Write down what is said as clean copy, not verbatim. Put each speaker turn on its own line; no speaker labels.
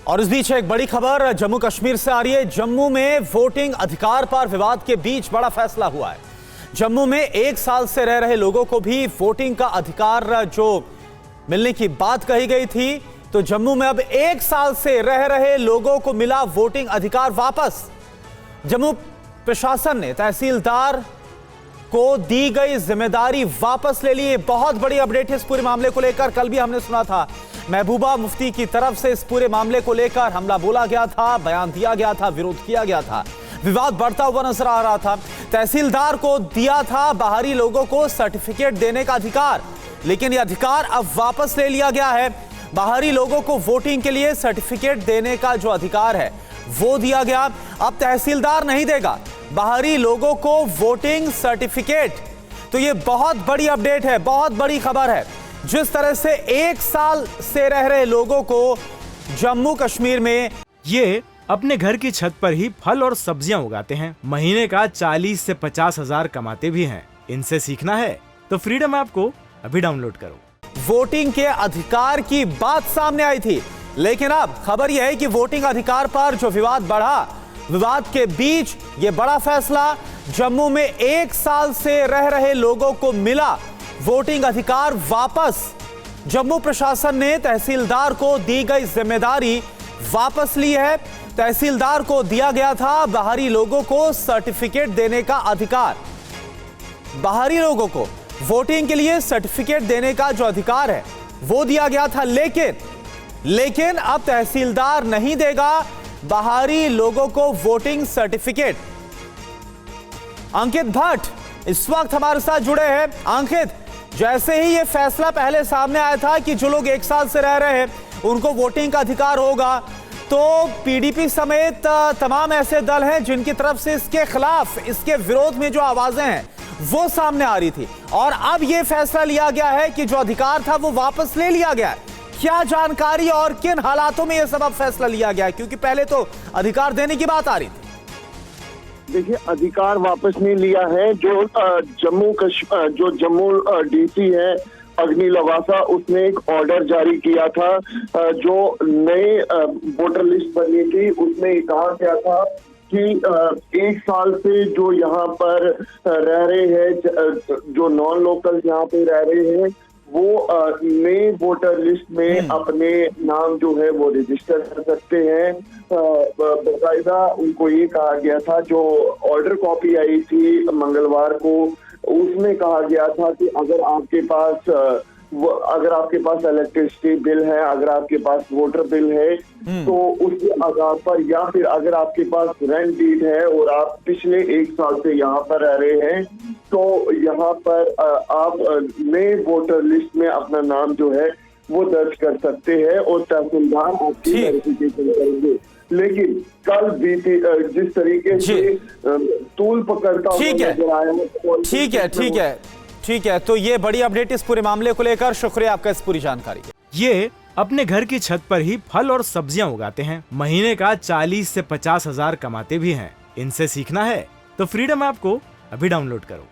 और इस बीच एक बड़ी खबर जम्मू कश्मीर से आ रही है। जम्मू में वोटिंग अधिकार पर विवाद के बीच बड़ा फैसला हुआ है। जम्मू में 1 साल से रह रहे लोगों को भी वोटिंग का अधिकार जो मिलने की बात कही गई थी, तो जम्मू में अब 1 साल से रह रहे लोगों को मिला वोटिंग अधिकार वापस। जम्मू प्रशासन ने तहसीलदार को दी गई जिम्मेदारी वापस ले ली। बहुत बड़ी अपडेट है इस पूरे मामले को लेकर। कल भी हमने सुना था महबूबा मुफ्ती की तरफ से इस पूरे मामले को लेकर हमला बोला गया था, बयान दिया गया था, विरोध किया गया था, विवाद बढ़ता हुआ नजर आ रहा था। तहसीलदार को दिया था बाहरी लोगों को सर्टिफिकेट देने का अधिकार, लेकिन यह अधिकार अब वापस ले लिया गया है। बाहरी लोगों को वोटिंग के लिए सर्टिफिकेट देने का जो अधिकार है वो दिया गया। अब तहसीलदार नहीं देगा बाहरी लोगों को वोटिंग सर्टिफिकेट। तो यह बहुत बड़ी अपडेट है, बहुत बड़ी खबर है। जिस तरह से 1 साल से रह रहे लोगों को जम्मू कश्मीर में
ये अपने घर की छत पर ही फल और सब्जियां उगाते हैं, महीने का 40 से 50 हजार कमाते भी हैं। इनसे सीखना है तो फ्रीडम ऐप को अभी डाउनलोड करो।
वोटिंग के अधिकार की बात सामने आई थी, लेकिन अब खबर यह है कि वोटिंग अधिकार पर जो विवाद बढ़ा, विवाद के बीच यह बड़ा फैसला। जम्मू में 1 साल से रह रहे लोगों को मिला वोटिंग अधिकार वापस। जम्मू प्रशासन ने तहसीलदार को दी गई जिम्मेदारी वापस ली है। तहसीलदार को दिया गया था बाहरी लोगों को सर्टिफिकेट देने का अधिकार। बाहरी लोगों को वोटिंग के लिए सर्टिफिकेट देने का जो अधिकार है वो दिया गया था, लेकिन अब तहसीलदार नहीं देगा बाहरी लोगों को वोटिंग सर्टिफिकेट। अंकित भट्ट इस वक्त हमारे साथ जुड़े हैं। अंकित, जैसे ही यह फैसला पहले सामने आया था कि जो लोग 1 साल से रह रहे हैं उनको वोटिंग का अधिकार होगा, तो पीडीपी समेत तमाम ऐसे दल हैं जिनकी तरफ से इसके खिलाफ, इसके विरोध में जो आवाजें हैं वो सामने आ रही थी। और अब यह फैसला लिया गया है कि जो अधिकार था वो वापस ले लिया गया है। क्या जानकारी और किन हालातों में यह सब फैसला लिया गया है, क्योंकि पहले तो अधिकार देने की बात आ रही थी।
देखिए, अधिकार वापस नहीं लिया है। जो जम्मू डीसी है अग्नि लवासा, उसने एक ऑर्डर जारी किया था। जो नए वोटर लिस्ट बनी थी उसमें कहा गया था कि 1 साल से जो यहाँ पर रह रहे हैं, जो नॉन लोकल यहाँ पे रह रहे हैं, वो नए वोटर लिस्ट में अपने नाम जो है वो रजिस्टर कर सकते हैं। बाकायदा उनको ये कहा गया था, जो ऑर्डर कॉपी आई थी मंगलवार को, उसमें कहा गया था कि अगर आपके पास इलेक्ट्रिसिटी बिल है, अगर आपके पास वोटर बिल है, तो उसके आधार पर, या फिर अगर आपके पास रेंट डीड है और आप पिछले 1 साल से यहाँ पर रह रहे हैं, तो यहाँ पर आप नए वोटर लिस्ट में अपना नाम जो है वो दर्ज कर सकते हैं और तहसीलदार आपकी वेरिफिकेशन करेंगे। लेकिन कल बीती जिस तरीके से तूल पकड़ता हुआ नजर आया।
ठीक है, तो ये बड़ी अपडेट इस पूरे मामले को लेकर। शुक्रिया आपका इस पूरी जानकारी के।
ये अपने घर की छत पर ही फल और सब्जियां उगाते हैं, महीने का 40 से 50 हजार कमाते भी हैं। इनसे सीखना है तो फ्रीडम ऐप को अभी डाउनलोड करो।